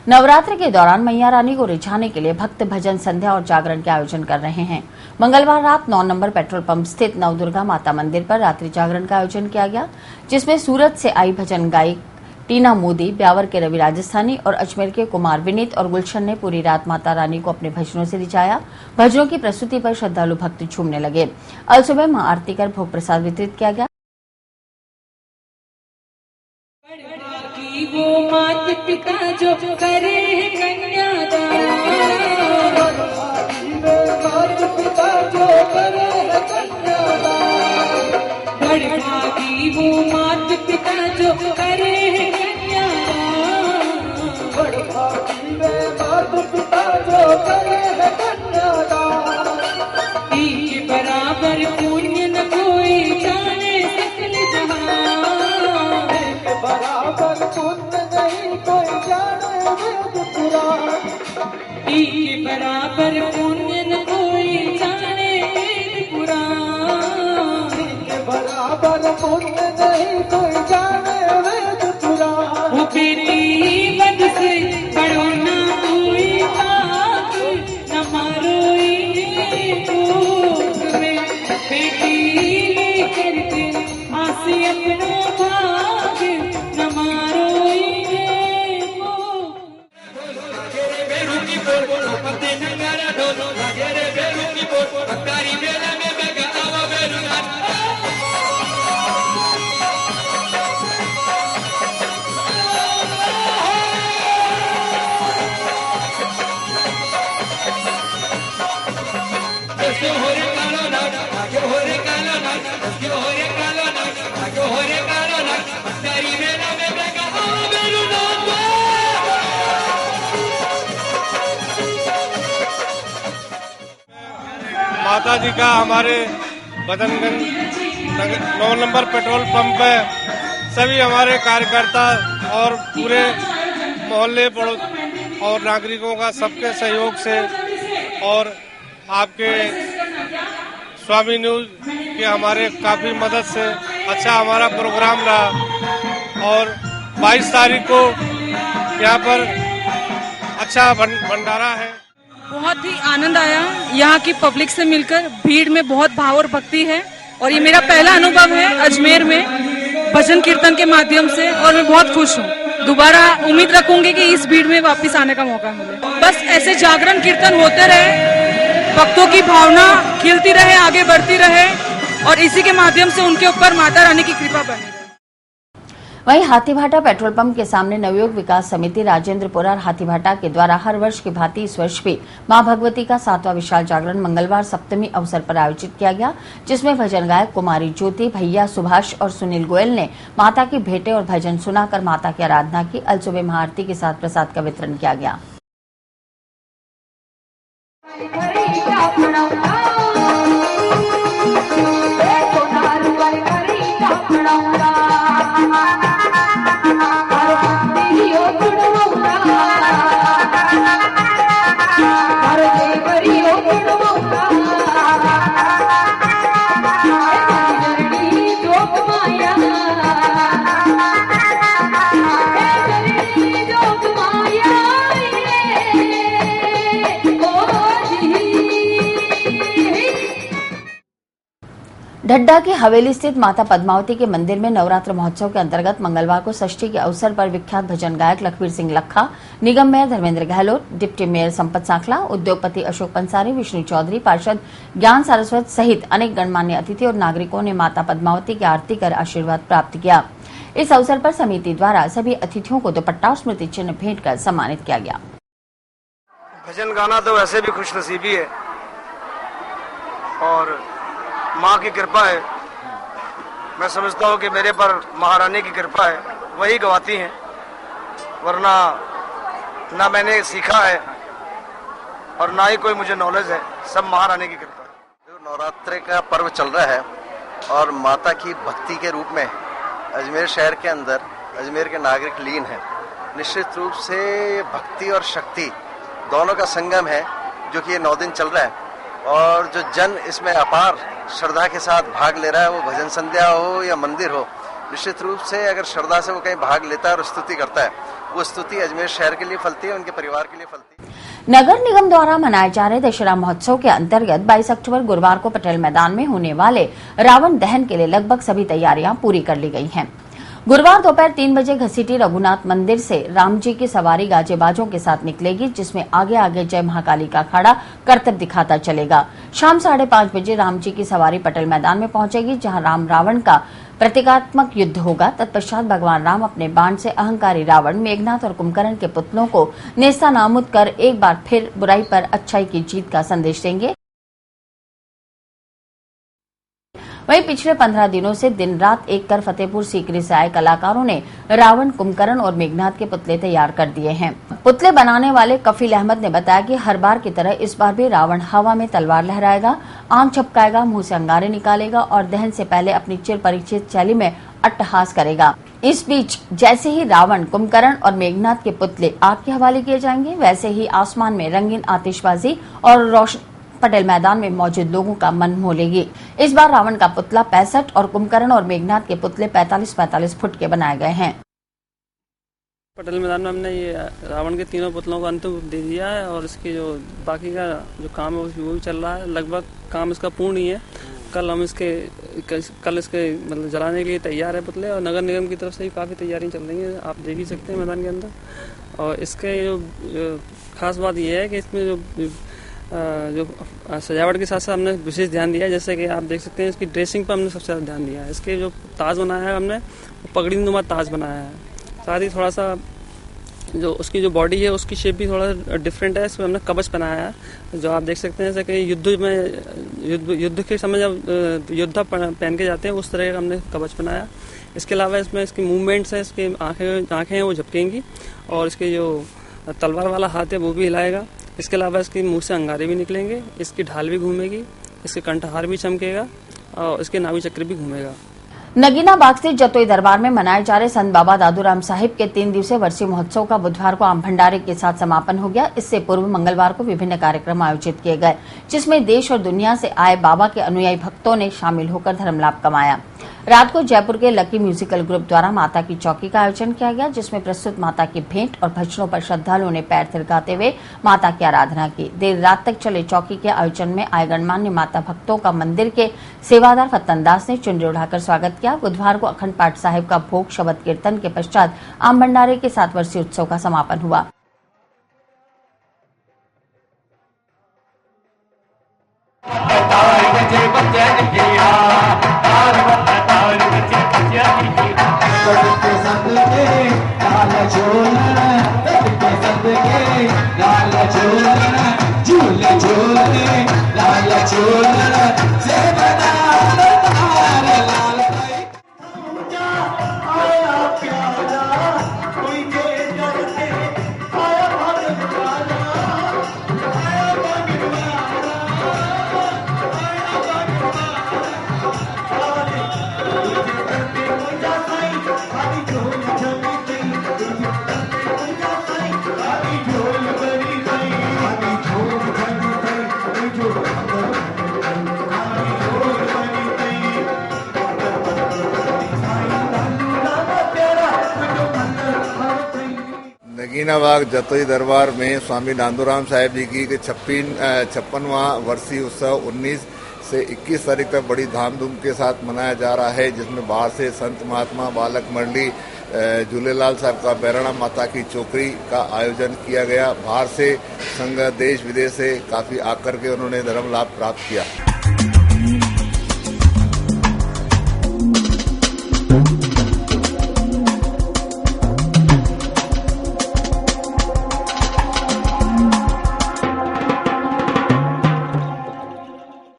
नवरात्र के दौरान मैया रानी को रिझाने के लिए भक्त भजन संध्या और जागरण के आयोजन कर रहे हैं। मंगलवार रात 9 नंबर पेट्रोल पंप स्थित नवदुर्गा माता मंदिर पर रात्रि जागरण का आयोजन किया गया, जिसमें सूरत से आई भजन गायक टीना मोदी, ब्यावर के रवि राजस्थानी और अजमेर के कुमार विनीत और गुलशन ने पूरी रात माता रानी को अपने भजनों से रिझाया। भजनों की प्रस्तुति पर श्रद्धालु भक्त झूमने लगे। अल सुबह महाआरती कर भोग प्रसाद वितरित किया गया। वो मात पिता जो करे कन्यादान, मात पिता जो करे कन्यादान, बड़भागी वो मात पिता जो करे कन्यादान, बड़भागी मात पिता जो करे कन्यादान, के बराबर पुण्य न कोई जाने सकल जहां, के बराबर पुण्य नहीं कोई जाने वेद पुराण, के बराबर पुण्य न कोई जाने वेद पुराण, के बराबर पुण्य नहीं कोई जाने वेद पुराण। वो बेटी बद से बड़ो ना कोई पाप, न मारो बेटी लेकर के आसे अपना भाग, न मारो माता जी का हमारे बदनगंज 9 नंबर पेट्रोल पंप पे सभी हमारे कार्यकर्ता और पूरे मोहल्ले और नागरिकों का सबके सहयोग से और आपके स्वामी न्यूज के हमारे काफी मदद से अच्छा हमारा प्रोग्राम रहा और 22 तारीख को यहाँ पर अच्छा भंडारा है। बहुत ही आनंद आया यहाँ की पब्लिक से मिलकर। भीड़ में बहुत भाव और भक्ति है और ये मेरा पहला अनुभव है अजमेर में भजन कीर्तन के माध्यम से और मैं बहुत खुश हूँ। दोबारा उम्मीद रखूंगी कि इस भीड़ में वापस आने का मौका मिले। बस ऐसे जागरण कीर्तन होते रहे, भक्तों की भावना खिलती रहे, आगे बढ़ती रहे और इसी के माध्यम से उनके ऊपर माता रानी की कृपा बनी रहे। वहीं हाथीभाटा पेट्रोल पंप के सामने नवयुग विकास समिति राजेंद्रपुरा और हाथीभाटा के द्वारा हर वर्ष की भांति इस वर्ष भी मां भगवती का 7वां विशाल जागरण मंगलवार सप्तमी अवसर पर आयोजित किया गया, जिसमें भजन गायक कुमारी ज्योति, भैया सुभाष और सुनील गोयल ने माता की भेंटें और भजन सुनाकर माता की आराधना की। अल सुबह महाआरती के साथ प्रसाद का वितरण किया गया। ढड्डा की हवेली स्थित माता पद्मावती के मंदिर में नवरात्र महोत्सव के अंतर्गत मंगलवार को षष्ठी के अवसर पर विख्यात भजन गायक लखबीर सिंह लखा, निगम mayor Dharmendra Gehlot, deputy mayor Sampat Sankhla, उद्योगपति अशोक पंसारी, विष्णु चौधरी, पार्षद ज्ञान सारस्वत सहित अनेक गणमान्य अतिथि और नागरिकों ने माता पद्मावती की आरती कर आशीर्वाद प्राप्त किया। इस अवसर पर समिति द्वारा सभी अतिथियों को दुपट्टा और स्मृति चिन्ह भेंट कर सम्मानित किया गया। भजन गाना तो वैसे भी खुशनसीबी है और माँ की कृपा है। मैं समझता हूँ कि मेरे पर महारानी की कृपा है, वही गवाती हैं, वरना ना मैंने सीखा है और ना ही कोई मुझे नॉलेज है, सब महारानी की कृपा है। नवरात्रि का पर्व चल रहा है और माता की भक्ति के रूप में अजमेर शहर के अंदर अजमेर के नागरिक लीन हैं। निश्चित रूप से भक्ति और शक्ति दोनों का संगम है जो कि ये 9 दिन चल रहा है और जो जन इसमें अपार श्रद्धा के साथ भाग ले रहा है, वो भजन संध्या हो या मंदिर हो, निश्चित रूप से अगर श्रद्धा से वो कहीं भाग लेता है और स्तुति करता है वो स्तुति अजमेर शहर के लिए फलती है, उनके परिवार के लिए फलती है। नगर निगम द्वारा मनाए जा रहे दशहरा महोत्सव के अंतर्गत 22 अक्टूबर गुरुवार को पटेल मैदान में होने वाले रावण दहन के लिए लगभग सभी तैयारियां पूरी कर ली गई हैं। गुरुवार दोपहर 3 बजे घसीटी रघुनाथ मंदिर से राम जी की सवारी गाजे बाजों के साथ निकलेगी, जिसमें आगे आगे जय महाकाली का अखाड़ा करतब दिखाता चलेगा। शाम 5:30 बजे राम जी की सवारी पटेल मैदान में पहुंचेगी, जहां राम रावण का प्रतीकात्मक युद्ध होगा। तत्पश्चात भगवान राम अपने बाण से अहंकारी रावण, मेघनाथ और कुंभकर्ण के पुतलों को नेस्तानाबूद कर एक बार फिर बुराई पर अच्छाई की जीत का संदेश देंगे। वहीं पिछले 15 दिनों से दिन रात एक कर फतेहपुर सीकरी से आए कलाकारों ने रावण, कुंभकर्ण और मेघनाथ के पुतले तैयार कर दिए हैं। पुतले बनाने वाले कफील अहमद ने बताया कि हर बार की तरह इस बार भी रावण हवा में तलवार लहराएगा, आंख झपकाएगा, मुंह से अंगारे निकालेगा और दहन से पहले अपनी चिर परिचित शैली में अट्टहास करेगा। इस बीच जैसे ही रावण, कुंभकर्ण और मेघनाथ के पुतले आग के हवाले किए जाएंगे, वैसे ही आसमान में रंगीन आतिशबाजी और रोशनी पटेल मैदान में मौजूद लोगों का मन मोह लेगी। इस बार रावण का पुतला 65 और कुंभकर्ण और मेघनाथ के पुतले 45-45 फुट के बनाए गए हैं। पटेल मैदान में हमने ये रावण के तीनों पुतलों को अंतिम रूप दे दिया है और इसकी जो बाकी का जो काम है वो भी चल रहा है। लगभग काम इसका पूर्ण ही है। कल इसके मतलब जलाने के लिए तैयार है पुतले, और नगर निगम की तरफ से भी काफ़ी तैयारियां चल रही हैं, आप देख ही सकते हैं मैदान के अंदर। और इसके जो खास बात यह है कि इसमें जो सजावट के साथ साथ हमने विशेष ध्यान दिया है। जैसे कि आप देख सकते हैं इसकी ड्रेसिंग पर हमने सबसे ज़्यादा ध्यान दिया है। इसके जो ताज बनाया है हमने, वो पगड़ी नुमा ताज बनाया है। साथ ही थोड़ा सा जो उसकी जो बॉडी है उसकी शेप भी थोड़ा डिफरेंट है। इसमें हमने कवच बनाया है, जो आप देख सकते हैं जैसे कि युद्ध के समय जब योद्धा पहन के जाते हैं उस तरह का हमने कवच बनाया। इसके अलावा इसमें इसकी मूवमेंट्स हैं, इसकी आँखें हैं वो झपकेंगी और इसके जो तलवार वाला हाथ है वो भी हिलाएगा। इसके अलावा इसके मुंह से अंगारे भी निकलेंगे, इसकी ढाल भी घूमेगी, इसके कंठहार भी चमकेगा और इसके नाभि चक्र भी घूमेगा। नगीना बाग स्थित जतोई दरबार में मनाए जा रहे संत बाबा दादूराम साहिब के 3 दिवसीय वर्षीय महोत्सव का बुधवार को आम भंडारे के साथ समापन हो गया। इससे पूर्व मंगलवार को विभिन्न कार्यक्रम आयोजित किए गए, जिसमें देश और दुनिया से आए बाबा के अनुयायी भक्तों ने शामिल होकर धर्म लाभ कमाया। रात को जयपुर के लकी म्यूजिकल ग्रुप द्वारा माता की चौकी का आयोजन किया गया, जिसमें प्रस्तुत माता की भेंट और भजनों पर श्रद्धालुओं ने पैर थिरकाते हुए माता की आराधना की। देर रात तक चले चौकी के आयोजन में आए गणमान्य माता भक्तों का मंदिर के सेवादार फत्तन दास ने चुनरी उड़ाकर स्वागत किया। बुधवार को अखंड पाठ साहिब का भोग शबद कीर्तन के पश्चात आम भंडारे के 7 वर्षीय उत्सव का समापन हुआ। नगीना बाग जतोई दरबार में स्वामी दादूराम साहिब जी की 56वां वर्षीय उत्सव 19 से 21 तारीख तक बड़ी धामधूम के साथ मनाया जा रहा है, जिसमें बाहर से संत महात्मा बालक मंडली झूलेलाल साहब का बैराणा माता की चौकरी का आयोजन किया गया। बाहर से संघ देश विदेश से काफी आकर के उन्होंने धर्म लाभ प्राप्त किया।